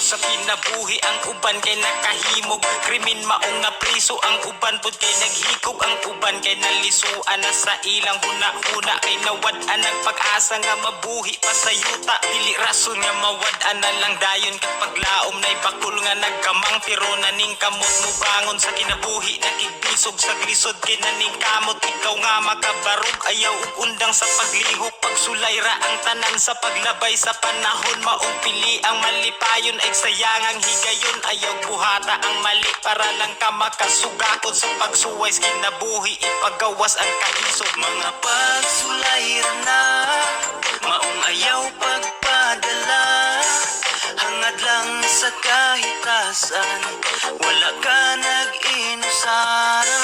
sa kinabuhi, ang uban kay nakahimog. Krimen maong na priso, ang uban pud kay naghikog. Ang uban kay nalisuan na sa ilang huna-huna, kay nawad-an ang pag-asa nga mabuhi pa sa yuta. Dili rason nga mawad-an na lang dayon kapag laom na'y bakul nga nagkamang. Pero naning kamot mo bangon sa kinabuhi, nakigbisog sa glisod kay naning kamot. Ikaw nga makabarog, ayaw ug undang sa paglihok. Pagsulay ra ang tanan sa paglabay sa panahon, maong pili ang malipayon ay sayangang higayon. Ayaw buhata ang mali para lang ka makasugakon sa pagsuway sa kinabuhi, ipagawas ang kaisog. Mga pagsulay ra na, maong ayaw pagpadala, hangad lang sa kahitasan, wala ka nag-inusara.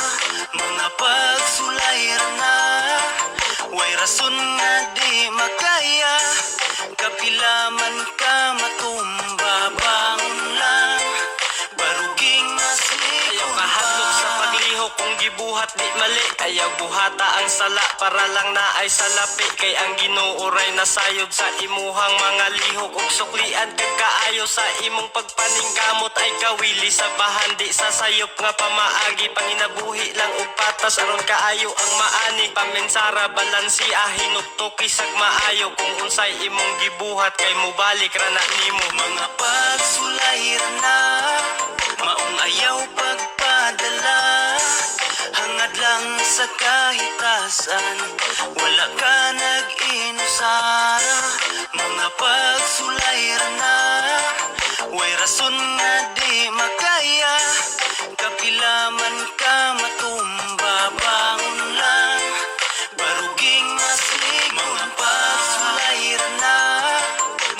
Mga pagsulay ra na, way rason nga di makaya, kapilaman ka matumba, bangon lang, baruging mas ayaw kahatlok sa paglihok, kung gibuhat di mali. Ayaw buhata ang sala para lang na ay salapi, kay ang ginuuray na sayod sa imuhang mga lihok. Ug suklian kag kaayo sa imong pagpaningkamot, ay kawili sa bahan di sa sayop nga pamaagi. Panginabuhi lang ug patas aron kaayo ang maani, pamensara balansiya hinuktoki sag maayo. Kung unsay imong gibuhat kay mubalik ra na nimo. Mga pagsulay ra na, maong ayaw pagpadala, hangad lang sa kahitasan, wala ka nag-inusara. Mga pagsulay ra na, way rason nga di makaya, kapilaman ka matumba, bangon lang, baruging maslig. Mga pagsulay ra na,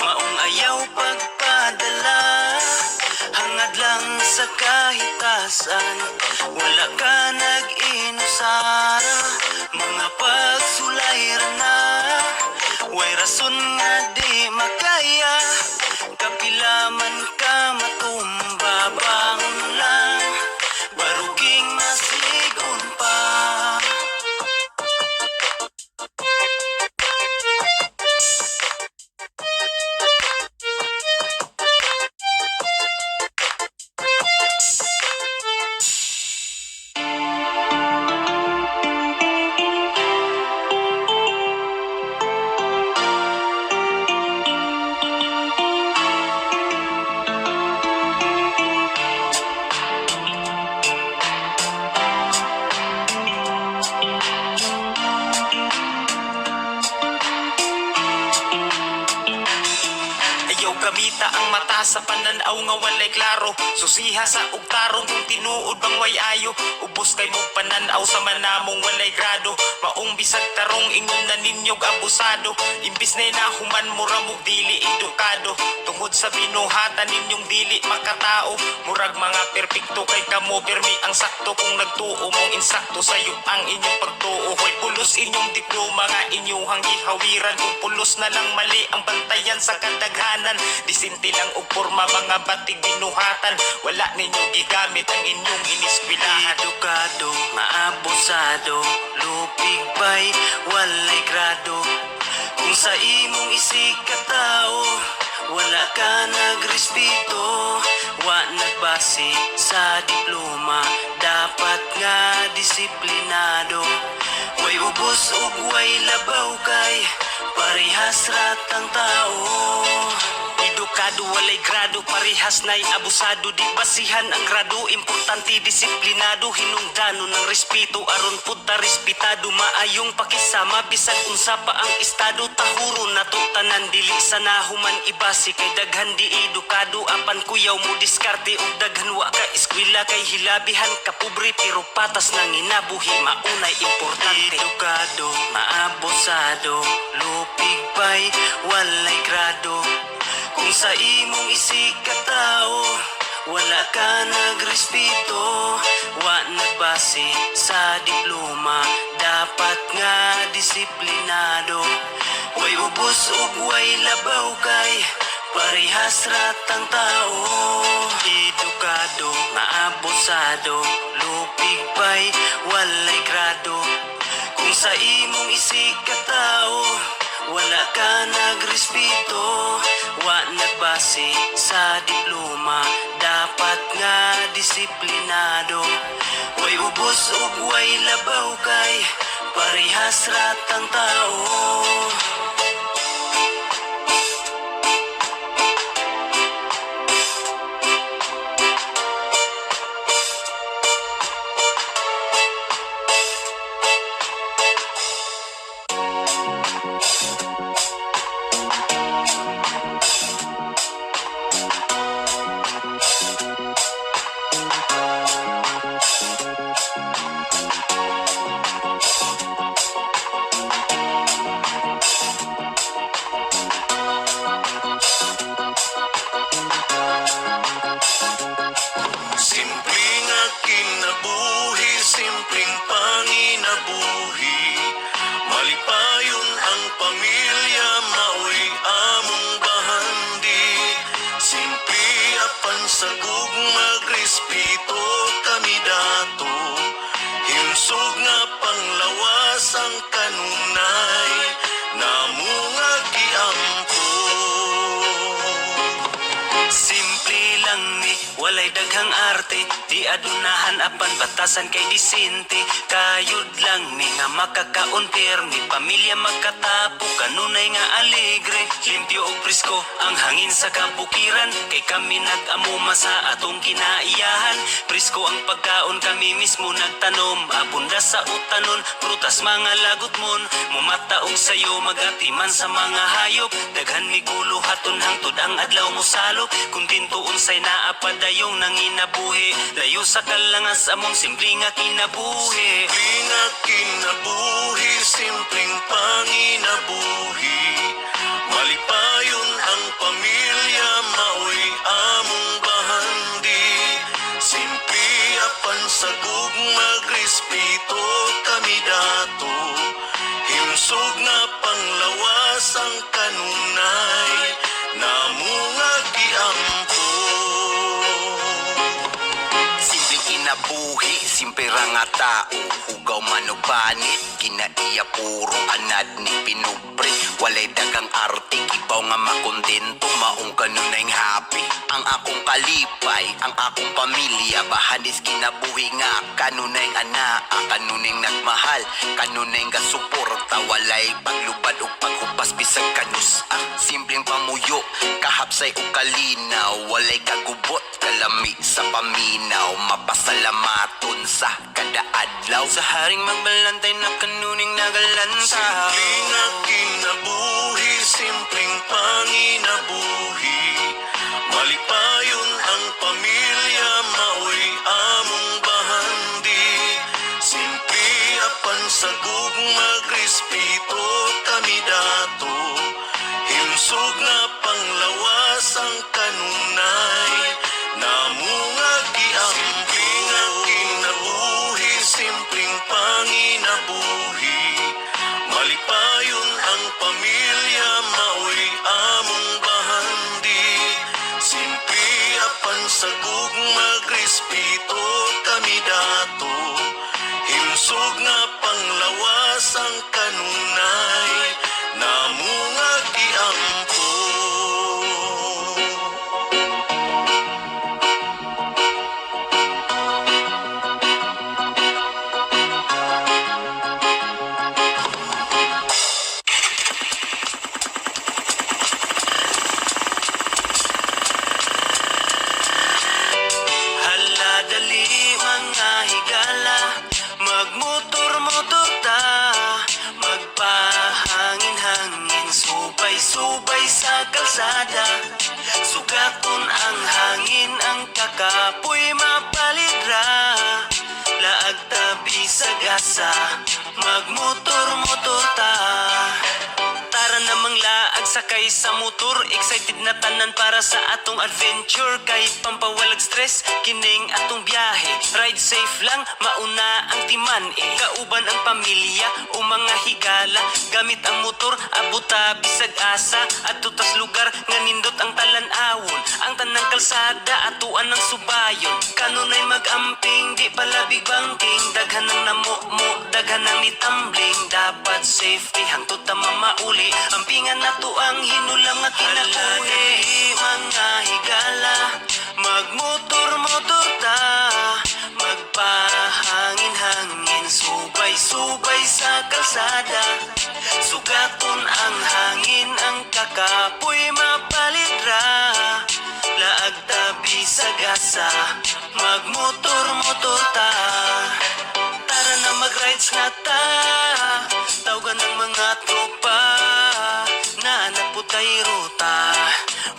maong ayaw pagpadala, hangad lang sa kahitasan, wala ka nag-inusara. Mga pagsulay ra na, way rason nga di makaya, kapilaman ka matumba, bangon lang, baruging masligon pa. Ayaw gamita ang mata sa pananaw nga walay klaro, susiha sa ugtarong kung tinuod bang way ayo. Ubos kay mong pananaw sa manamong walay grado, maong bisag tarong ingon na ninyog abusado. Imbis na nahuman mo ramog dili edukado, tungod sa binuhatan ninyong dili makatao. Murag mga perpekto kay kamo permi ang sakto, kung nagtuo mong insakto sayo ang inyong pagtuo. Hoy pulos inyong diploma nga inyuhang gihawiran, kung pulos na lang mali ang bantayan sa kadaghanan. Disinti lang og porma mga batig binuhatan, wala ninyo gigamit ang inyong iniskwelahan. Edukado nga abusado, lupig bay walay grado, kung sa imong isig katao, wala ka nagrespeto, wa nagbase sa diploma, dapat nga disiplinado. Way ubos ug way labaw kay parehas ratang tao. Edukado walay grado, parehas na'y abusado, di basihan ang grado, importante disiplinado. Hinungdano ng respeto aron punta respetado, maayong pakisama bisag unsa pa ang estado. Tahuro na to tanan dili sa nahuman ibasi, kay daghan di edukado, apan kuyaw mo diskarte ug daghan wa ka eskwela, kay hilabihan ka pobre pero patas nang inabuhi maunay importante. Edukado maabusado, lupig bay walay grado, kung sa imong isig katao, wala ka nagrespeto, wa nagbase sa diploma, dapat nga disiplinado. Way ubos ug way labaw kay parehas ratang tao. Edukado nga abusado, lupig bay walay grado, kung sa imong isig katao, Wala ka nagrespeto, wa nagbase sa diploma. Dapat nga disiplinado. Way ubos ug way labaw kay parehas ratang tao. Simpleng kinabuhi, simpleng panginabuhi. Malipayon ang pamilya, maoy among bahandi. Simple apan sagug magrespeto kami dato. Himsog nga panglawas ang kanunay, namo nga giampo. Simple lang ni, walay daghang arte. Di adunahan apan batasan kay disente. Kayod lang ni nga makakauntir. Ni pamilya magkatapo, kanunay nga alegre. Limpyo og presko ang hangin sa kabukiran. Kay kami nag-amuma sa atong kinaiyahan. Presko ang pagkaon, kami mismo nagtanom. Abunda sa utanon, prutas mga lagot mon. Mumataog sayo, magatiman sa mga hayop. Daghan mi gulo haton hangtod ang adlaw mo salop. Kung tintuon say naapadayong nanginabuhi. Layo sa kalangas among simple nga kinabuhi. Simpleng nga kinabuhi, simpleng panginabuhi. Malipayon ang pamilya, maoy among bahandi. Simple apan sagug magrespeto kami dato. Himsog nga panglawas ang kanunay, namo nga giampo. Simpleng kinabuhi, simple ra nga tao. Hugaw man og banit, kinaiya puro anad ni pinubre. Walay dagang arte, kibaw nga makontento. Maong kanunay happy, ang akong kalipay, ang akong pamilya. Bahanis kinabuhi nga, kanunay ana, kanunay nagmahal, kanunay nga suporta. Walay paglubad o paghupas bisag kanus. Simpleng pamuyo, kahapsay o kalinaw. Walay kagubot, kalami sa paminaw. Mapasalamaton sa kada adlaw. Sa haring magbalantay na kanuning nagalanta. Simpleng nga kinabuhi, simpleng panginabuhi. Malipayon ang pamilya, maoy among bahandi. Simple apan sagug magrespeto kami dato. Himsog nga panglawas ang kanunay, namo nga giampo. Nga kinabuhi, simpleng panginabuhi. Malipayon ang pamilya, maoy among bahandi. Simple apan sagug magrespeto kami dato. Himsog nga panglawas ang kanunay, namo nga giampo. Hala dali mga higala, magmotor-motor ta, magpahangin-hangin, subay-subay sa kalsada. Sugaton ang hangin, ang kakapoy mapalidra. Laag tabi sa gasa, magmotor-motor ta. Tara namang laag agsakay sa motor. Excited na tanan para sa atong adventure. Kay pampawalag stress, kining atong biyahe. Ride safe lang, mauna ang timan Kauban ang pamilya o mga higala. Gamit ang motor, abuta bisag asa. At tutas lugar nga nindot ang talan-awon. Ang tanang kalsada, atuan ng subayon. Kanunay mag-amping, di palabig bangking. Daghan ng namumo, daghan ng nitambling. Dapat safety, hangtod ta mamauli. Ampingan na to ang hinulam nga kinabuhi. Mga higala, magmotor-motor ta. Magpahangin-hangin, subay-subay sa kalsada. Sugaton ang hangin, ang kakapoy mapalidra. Laag tabi sa gasa, magmotor-motor ta. Tara na mag-rides na ta, tawagan ng mga tropa. Naanap po tayo ruta,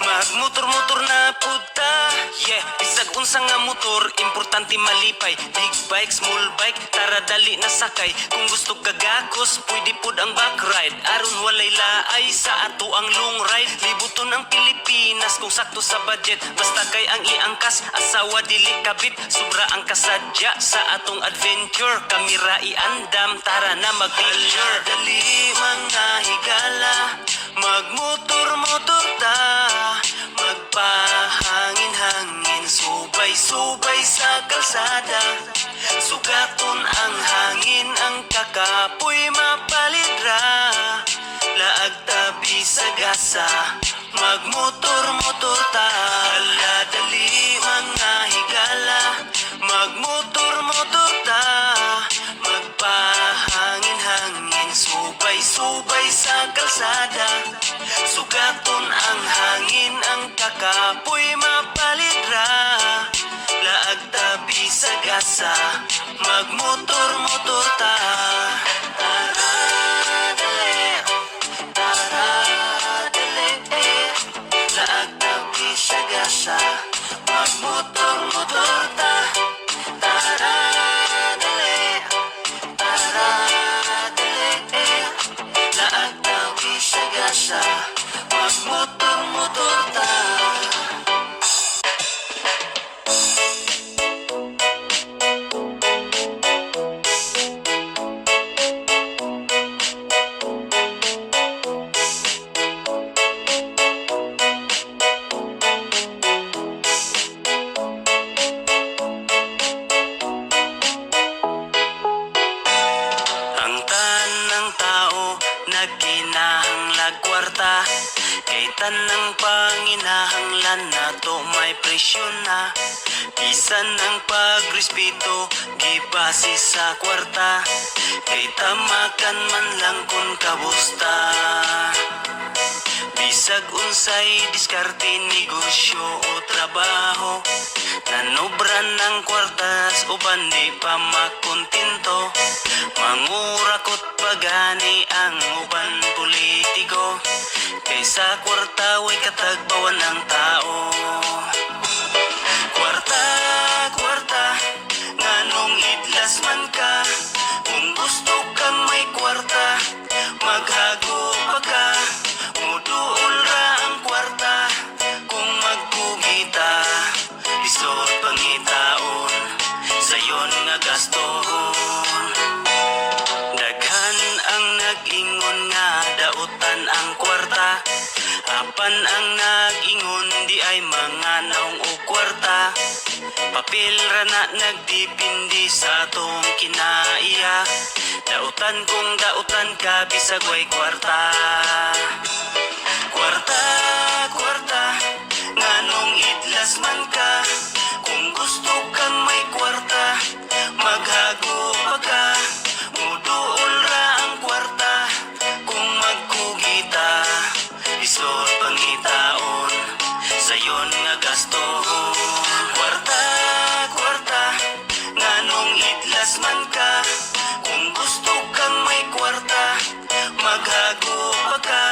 magmotor-motor na punta. Yeah, bisag unsa nga motor, importante malipay. Big bike, small bike, tara dali na sakay. Kung gusto gagakos, pwede pod ang back ride. Aron walay laay sa ato ang long ride. Libuton ang Pilipinas kung sakto sa budget. Basta kay ang iangkas, asawa dili kabit. Sobra ang kasadya sa atong adventure. Kamera iandam, tara na mag-picture. Dali mga higala, magmotor-motor ta. Magpahangin-hangin, subay-subay sa kalsada. Sugaton ang hangin, ang kakapoy mapalidra. Laag tabi sa gasa, magmotor-motor ta. Hala dali mga higala, magmotor-motor ta. Magpahangin-hangin, subay-subay sa kalsada. Sugaton ang hangin, ang kakapoy mapalidra. Laag tabi sa gasa, magmotor-motor ta. Tara dali, tara dali. Laag tabi sa gasa, magmotor-motor ta. Tara dali, tara dali. Laag tabi sa gasa, magmotor-motor ta. Ang tanang tao nagkinahanglag kwarta. Kay tanang panginahanglan na to may presyo na. Bisan ang pagrespeto gibase sa kwarta. Kay tamakan man lang kung kabusta. Bisag unsay diskarte, negosyo o trabaho. Nanobran ng kwartas uban di pa makontento. Mangurakot pagani ang uban politiko. Kaysa kwarta way katagbawan ng tao. Kwarta, kwarta, nganong idlas man ka. Kung gusto kang may kwarta, maghago pa ka. Muduol ra ang kwarta, kung magkugita. Isot pangitaon, sayon nga gastohon. Daghan ang nag-ingon nga dautan ang kwarta. Apan ang nag-ingon di ay mga naong o kwarta. Papel ra na nagdipindi sa atong kinaiya. Dautan kung dautan ka bisag way kwarta. Kwarta, kwarta, nganong idlas man ka. Kung gusto kang may kwarta, maghago pa ka. Muduol ra ang kwarta, kung magkugita. Isot pangitaon, sayon nga gastohon. Kwarta, kwarta, nganong idlas man ka. Kung gusto kang may kwarta, maghago pa ka.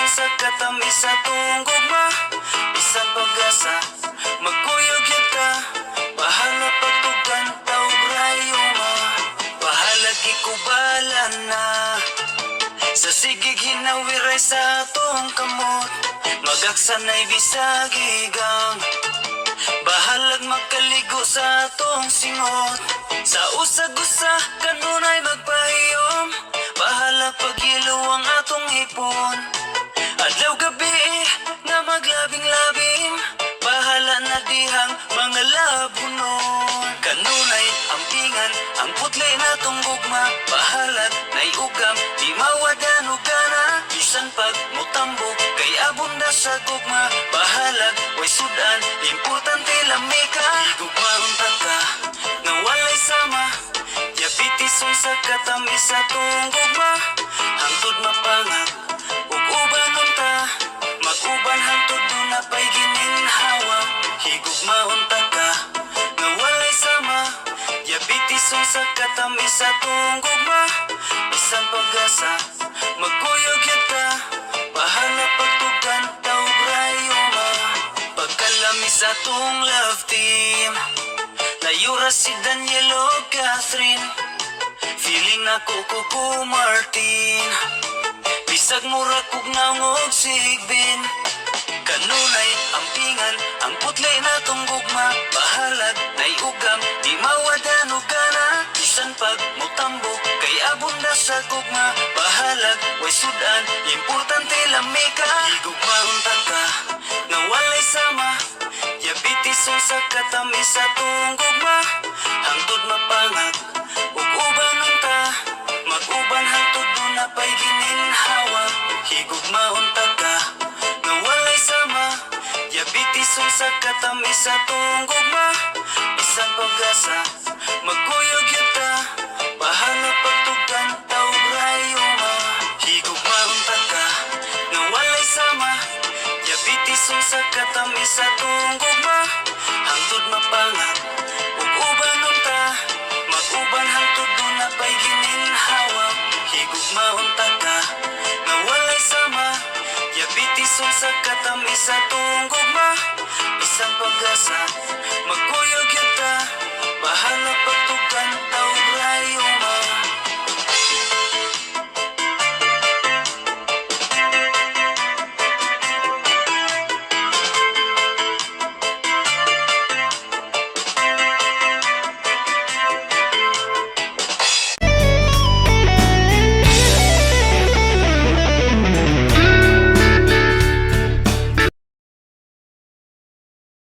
sa katamis sa tunggugma. Bisan pag-asa, magkuyog yun ka. Bahala pagtugan, taog rayuma. Bahala gikubalan na. Sa sigig hinawiray sa atong kamot. Magaksanay bisagigang. Bahalag magkaligo sa atong singot. Sa usag-usa, kanunay magpahiyom. Bahala pagilo ang atong hipon. Adlaw gabi na maglabing-labing. Bahala na dihang mga labunon. Kanunay ampingan, ang putli na tong gugma. Bahalag na'y ugam, di mawadan o gana. Bisan pag mutambok, kay abunda sa gugma. Bahalag, way sudan, importante lamika. Gugmaon ka, nga walay sama. Diabetison sa katamis sa tong gugma. Hangtod mapangag, ug ubanon ta. Mag-uban hangtod doon na pa'y gininhawa. Higugmaon ka, nga walay sama. Diabetison sa katamis sa tong gugma. Bisan pag-asa, magkuyog yun ka. Bahala pagtugan, taog rayuma. Pagkalami sa tong love team. Nayura si Daniel o Catherine. Feeling na kukuku Martin. Bisag mura kog naungog sigbin. Kanunay ampingan, ang putli na tong gugma. Bahalag na'y ugam, di mawadan o gana. Bisan pag mutambok, kay abunda sa gugma. Bahalag, way sudan, importante lamika. Higugmaon ka, nga walay sama. Diabetison sa katamis sa tong gugma. Hangtod mapangag, ug ubanon ta. Mag-uban hangtod doon na pa'y gininhawa. Higugmaon ka, nga walay sama. Diabetison sa katamis sa tong gugma. Bisan pag-asa, magkuyog yun ka. Bahala pagtugan, taog rayuma. Higugmaon ka, nga walay sama. Diabetison sa katamis sa tong gugma. Hangtod mapangag, ug ubanon ta. Mag-uban hangtod doon na pa'y gininhawa. Higugmaon ka, nga walay sama. Diabetison sa katamis sa tong gugma. Bisan pag-asa,